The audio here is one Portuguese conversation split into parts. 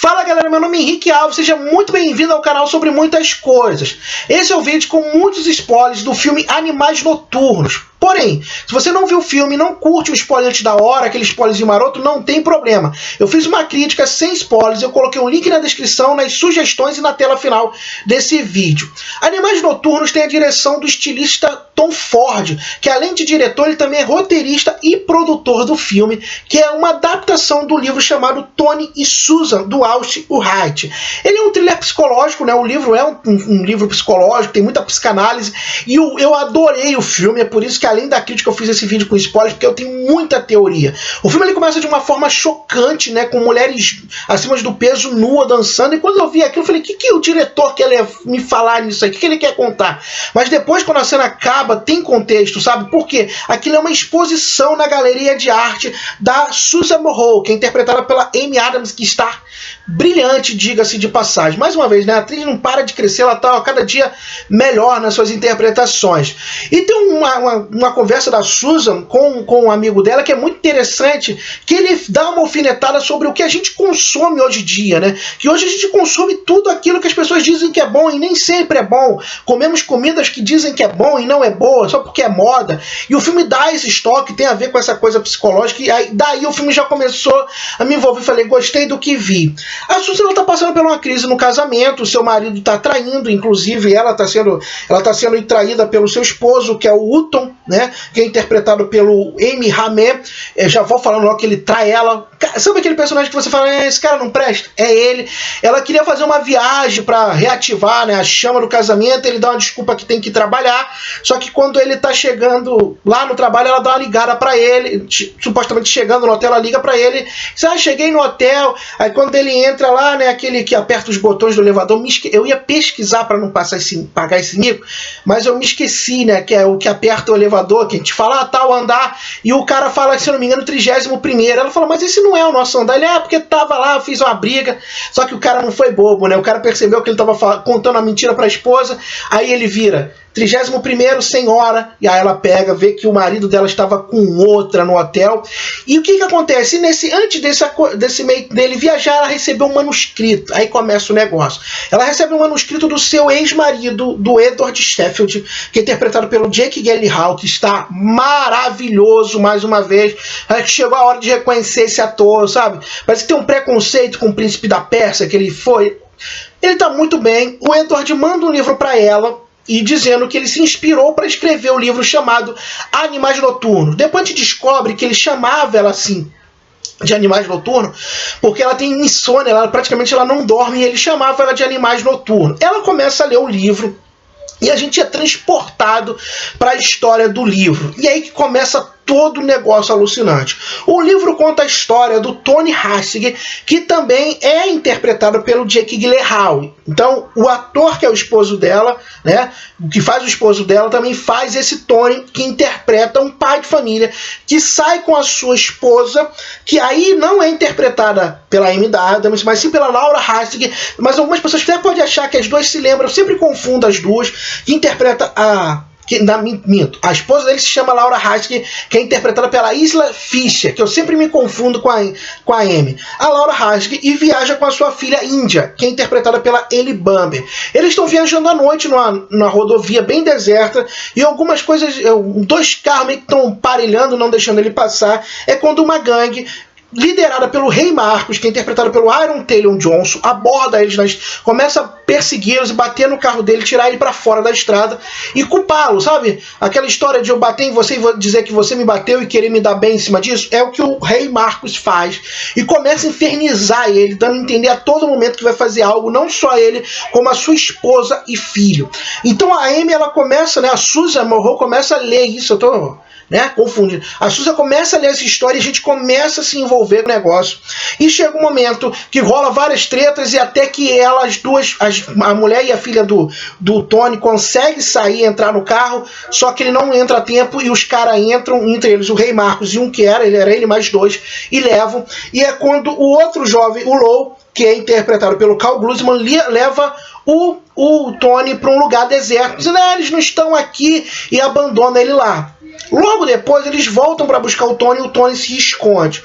Fala galera, meu nome é Henrique Alves, seja muito bem-vindo ao canal sobre muitas coisas. Esse é o vídeo com muitos spoilers do filme Animais Noturnos. Porém, se você não viu o filme, não curte o spoiler antes da hora, aquele spoilerzinho maroto, não tem problema. Eu fiz uma crítica sem spoilers, eu coloquei um link na descrição, nas sugestões e na tela final desse vídeo. Animais Noturnos tem a direção do estilista Tom Ford, que além de diretor, ele também é roteirista e produtor do filme, que é uma adaptação do livro chamado Tony e Susan, do Austin Wright. Ele é um thriller psicológico, né? O livro é um livro psicológico, tem muita psicanálise, e eu adorei o filme, é por isso que além da crítica eu fiz esse vídeo com spoilers, porque eu tenho muita teoria. O filme ele começa de uma forma chocante, né, com mulheres acima do peso, nua, dançando, e quando eu vi aquilo eu falei, o que o diretor quer me falar nisso aí? O que ele quer contar? Mas depois, quando a cena acaba, tem contexto, sabe? Porque aquilo é uma exposição na galeria de arte da Susan Morrow, que é interpretada pela Amy Adams, que está brilhante, diga-se de passagem. Mais uma vez, né, a atriz não para de crescer, ela está a cada dia melhor nas suas interpretações. E tem uma conversa da Susan com um amigo dela que é muito interessante, que ele dá uma alfinetada sobre o que a gente consome hoje em dia, né? Que hoje a gente consome tudo aquilo que as pessoas dizem que é bom e nem sempre é bom. Comemos comidas que dizem que é bom e não é boa, só porque é moda. E o filme dá esse estoque, tem a ver com essa coisa psicológica, e aí, daí o filme já começou a me envolver. Falei, gostei do que vi. A Susan está passando por uma crise no casamento, o seu marido está traindo, inclusive ela está sendo traída pelo seu esposo, que é o Hutton, né, que é interpretado pelo Amy Hammer. Já vou falando logo que ele trai ela. Sabe aquele personagem que você fala, esse cara não presta? É ele. Ela queria fazer uma viagem para reativar, né, a chama do casamento, ele dá uma desculpa que tem que trabalhar, só que quando ele tá chegando lá no trabalho, ela dá uma ligada para ele, supostamente chegando no hotel, ela liga para ele, diz, cheguei no hotel. Aí quando ele entra lá, né, aquele que aperta os botões do elevador, eu ia pesquisar para não pagar esse mico, mas eu me esqueci, né, que é o que aperta o elevador, que a gente fala, tal andar, e o cara fala, se eu não me engano, 31º. Ela fala, mas esse não é o nosso andar. Ele, porque tava lá, eu fiz uma briga. Só que o cara não foi bobo, né, o cara percebeu que ele tava contando uma mentira para a esposa, aí ele vira 31º, sem hora, e aí ela pega, vê que o marido dela estava com outra no hotel. E o que acontece? Antes desse meio dele viajar, ela recebeu um manuscrito. Aí começa o negócio. Ela recebe um manuscrito do seu ex-marido, do Edward Sheffield, que é interpretado pelo Jake Gyllenhaal, que está maravilhoso mais uma vez. Acho que chegou a hora de reconhecer esse ator, sabe? Parece que tem um preconceito com o príncipe da Pérsia, que ele foi. Ele está muito bem. O Edward manda um livro para ela, e dizendo que ele se inspirou para escrever o livro chamado Animais Noturnos. Depois a gente descobre que ele chamava ela assim de Animais Noturnos porque ela tem insônia, praticamente ela não dorme, e ele chamava ela de Animais Noturnos. Ela começa a ler o livro e a gente é transportado para a história do livro. E aí que começa todo o negócio alucinante. O livro conta a história do Tony Hastig, que também é interpretado pelo Jake Gyllenhaal. Então, o ator que é o esposo dela, né, que faz o esposo dela, também faz esse Tony, que interpreta um pai de família que sai com a sua esposa, que aí não é interpretada pela Amy Adams, mas sim pela Laura Hastig. Mas algumas pessoas até podem achar que as duas se lembram, eu sempre confundo as duas, que interpreta a esposa dele se chama Laura Hastig, que é interpretada pela Isla Fisher, que eu sempre me confundo com a Amy. A Laura Hastig, e viaja com a sua filha Índia, que é interpretada pela Ellie Bamber. Eles estão viajando à noite numa rodovia bem deserta, e algumas coisas, dois carros meio que estão aparelhando, não deixando ele passar. É quando uma gangue liderada pelo Rei Marcos, que é interpretado pelo Aaron Taylor Johnson, aborda eles, começa a persegui-los e bater no carro dele, tirar ele para fora da estrada e culpá-lo, sabe? Aquela história de eu bater em você e dizer que você me bateu e querer me dar bem em cima disso, é o que o Rei Marcos faz. E começa a infernizar ele, dando a entender a todo momento que vai fazer algo, não só ele, como a sua esposa e filho. Então a Amy, ela começa, né, a Susan Morrow começa a ler isso, eu tô, né, confundindo. A Susan começa a ler essa história e a gente começa a se envolver no negócio. E chega um momento que rola várias tretas, e até que elas duas, a mulher e a filha do Tony, conseguem sair, entrar no carro, só que ele não entra a tempo, e os caras entram, entre eles o Rei Marcos e ele era ele mais dois, e levam. E é quando o outro jovem, o Low, que é interpretado pelo Carl Glusman, leva o Tony para um lugar deserto, dizendo, eles não estão aqui, e abandona ele lá. Logo depois eles voltam para buscar o Tony se esconde.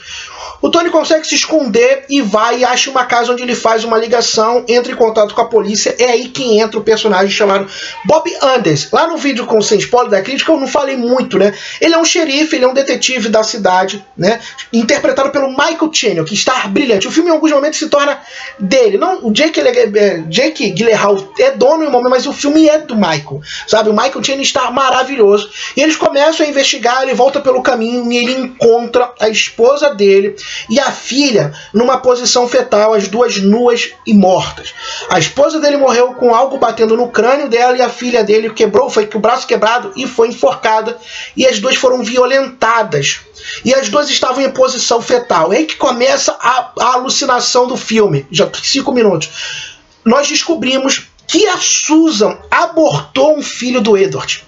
O Tony consegue se esconder e vai e acha uma casa onde ele faz uma ligação, entra em contato com a polícia. É aí que entra o personagem chamado Bob Anders. Lá no vídeo com sem spoiler da crítica eu não falei muito, né? Ele é um xerife, ele é um detetive da cidade, né? Interpretado pelo Michael Channing, que está brilhante. O filme em alguns momentos se torna dele. Não, o Jake Gyllenhaal é dono em um momento, mas o filme é do Michael, sabe? O Michael Channing está maravilhoso. E eles começam a investigar, ele volta pelo caminho e ele encontra a esposa dele e a filha numa posição fetal, as duas nuas e mortas. A esposa dele morreu com algo batendo no crânio dela e a filha dele foi com o braço quebrado e foi enforcada, e as duas foram violentadas. E as duas estavam em posição fetal. É aí que começa a alucinação do filme. Já 5 minutos. Nós descobrimos que a Susan abortou um filho do Edward.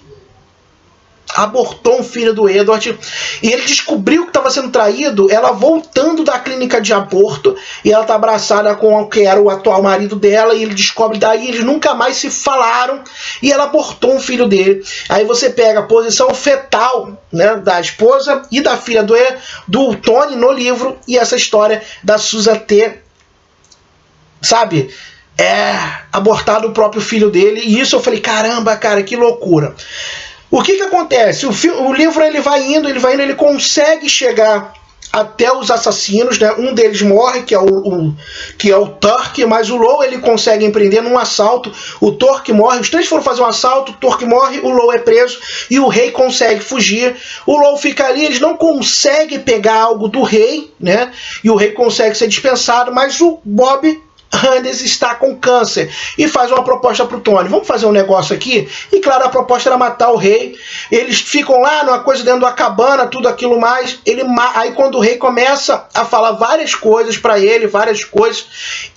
Abortou um filho do Edward e ele descobriu que estava sendo traído, ela voltando da clínica de aborto, e ela está abraçada com o que era o atual marido dela, e ele descobre, daí eles nunca mais se falaram, e ela abortou um filho dele. Aí você pega a posição fetal, né, da esposa e da filha do Tony no livro, e essa história da Susan ter, sabe, abortado o próprio filho dele. E isso eu falei, caramba, cara, que loucura. O que acontece? O livro ele vai indo, ele consegue chegar até os assassinos, né? Um deles morre, que é o Turk, mas o Low ele consegue empreender num assalto. O Turk morre, os três foram fazer um assalto, o Turk morre, o Low é preso e o rei consegue fugir. O Low fica ali, eles não conseguem pegar algo do rei, né? E o rei consegue ser dispensado, mas o Bob Anders está com câncer e faz uma proposta para o Tony: vamos fazer um negócio aqui? E claro, a proposta era matar o rei. Eles ficam lá numa coisa dentro da cabana, tudo aquilo mais. Aí quando o rei começa a falar várias coisas para ele,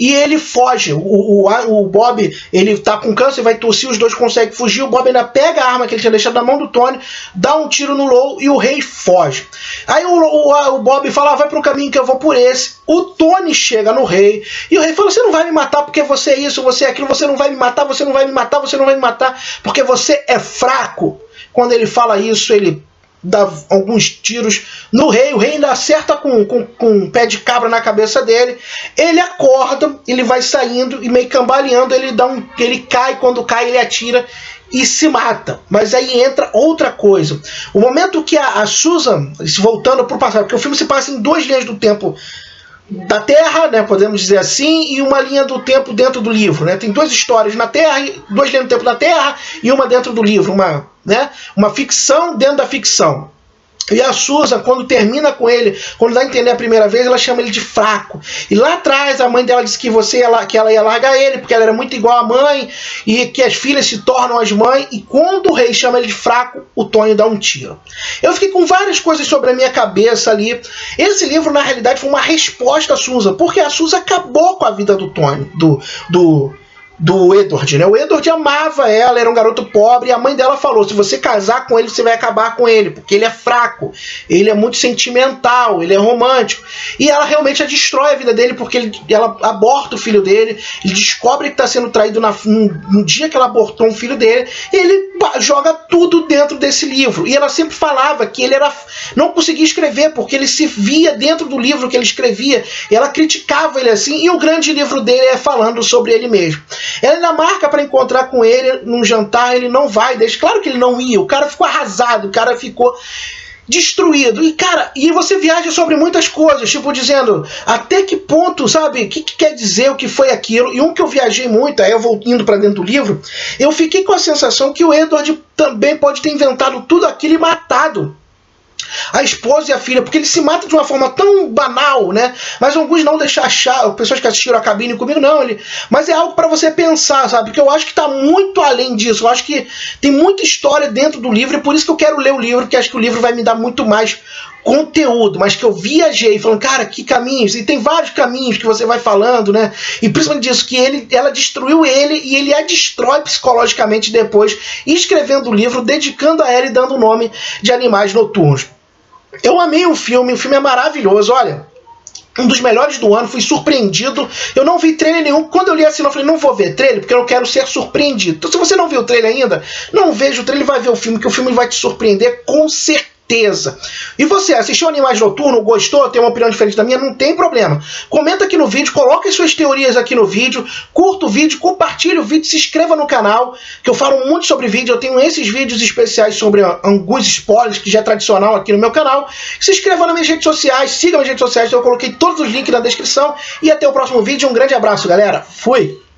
e ele foge. O Bob, ele tá com câncer, vai tossir, os dois conseguem fugir. O Bob ainda pega a arma que ele tinha deixado na mão do Tony, dá um tiro no Low e o rei foge. Aí o Bob fala: vai pro caminho que eu vou por esse. O Tony chega no rei e o rei fala: você não vai me matar porque você é isso, você é aquilo, você não vai me matar, você não vai me matar, você não vai me matar porque você é fraco. Quando ele fala isso, ele dá alguns tiros no rei, o rei ainda acerta com um pé de cabra na cabeça dele. Ele acorda, ele vai saindo e meio cambaleando, ele cai, quando cai ele atira e se mata. Mas aí entra outra coisa. O momento que a Susan, voltando para o passado, porque o filme se passa em 2 linhas do tempo da Terra, né, podemos dizer assim, e uma linha do tempo dentro do livro, né? Tem 2 histórias na Terra, 2 linhas do tempo da Terra e uma dentro do livro, uma ficção dentro da ficção. E a Susan, quando termina com ele, quando dá a entender a primeira vez, ela chama ele de fraco. E lá atrás a mãe dela disse que ela ia largar ele, porque ela era muito igual à mãe, e que as filhas se tornam as mães. E quando o rei chama ele de fraco, o Tony dá um tiro. Eu fiquei com várias coisas sobre a minha cabeça ali. Esse livro, na realidade, foi uma resposta à Susan, porque a Susan acabou com a vida do Tony, do Edward, né? O Edward amava ela, era um garoto pobre, e a mãe dela falou: se você casar com ele, você vai acabar com ele, porque ele é fraco, ele é muito sentimental, ele é romântico. E ela realmente destrói a vida dele, porque ela aborta o filho dele, ele descobre que está sendo traído no dia que ela abortou um filho dele, e ele joga tudo dentro desse livro. E ela sempre falava que ele não conseguia escrever, porque ele se via dentro do livro que ele escrevia, e ela criticava ele assim, e o grande livro dele é falando sobre ele mesmo. Ela ainda marca para encontrar com ele num jantar, ele não vai, claro que ele não ia, o cara ficou arrasado, o cara ficou destruído. E cara, e você viaja sobre muitas coisas, tipo dizendo até que ponto, sabe, o que quer dizer, o que foi aquilo. E um que eu viajei muito, aí eu vou indo para dentro do livro, eu fiquei com a sensação que o Edward também pode ter inventado tudo aquilo e matado a esposa e a filha, porque ele se mata de uma forma tão banal, né? Mas alguns não deixam achar, pessoas que assistiram a cabine comigo, não, mas é algo para você pensar, sabe? Porque eu acho que está muito além disso, eu acho que tem muita história dentro do livro, e por isso que eu quero ler o livro, porque acho que o livro vai me dar muito mais conteúdo, mas que eu viajei falando, cara, que caminhos, e tem vários caminhos que você vai falando, né? E principalmente disso, que ela destruiu ele, e ele a destrói psicologicamente depois, escrevendo o livro, dedicando a ela e dando o nome de Animais Noturnos. Eu amei o filme é maravilhoso, olha, um dos melhores do ano, fui surpreendido. Eu não vi trailer nenhum. Quando eu li assim, eu falei, não vou ver trailer, porque eu não quero ser surpreendido. Então, se você não viu o trailer ainda, não veja o trailer e vai ver o filme, que o filme vai te surpreender com certeza. certeza. E você, assistiu Animais Noturnos, gostou, tem uma opinião diferente da minha? Não tem problema. Comenta aqui no vídeo, coloque as suas teorias aqui no vídeo, curta o vídeo, compartilhe o vídeo, se inscreva no canal, que eu falo muito sobre vídeo, eu tenho esses vídeos especiais sobre alguns spoilers, que já é tradicional aqui no meu canal. Se inscreva nas minhas redes sociais, siga minhas redes sociais, eu coloquei todos os links na descrição, e até o próximo vídeo, um grande abraço, galera. Fui!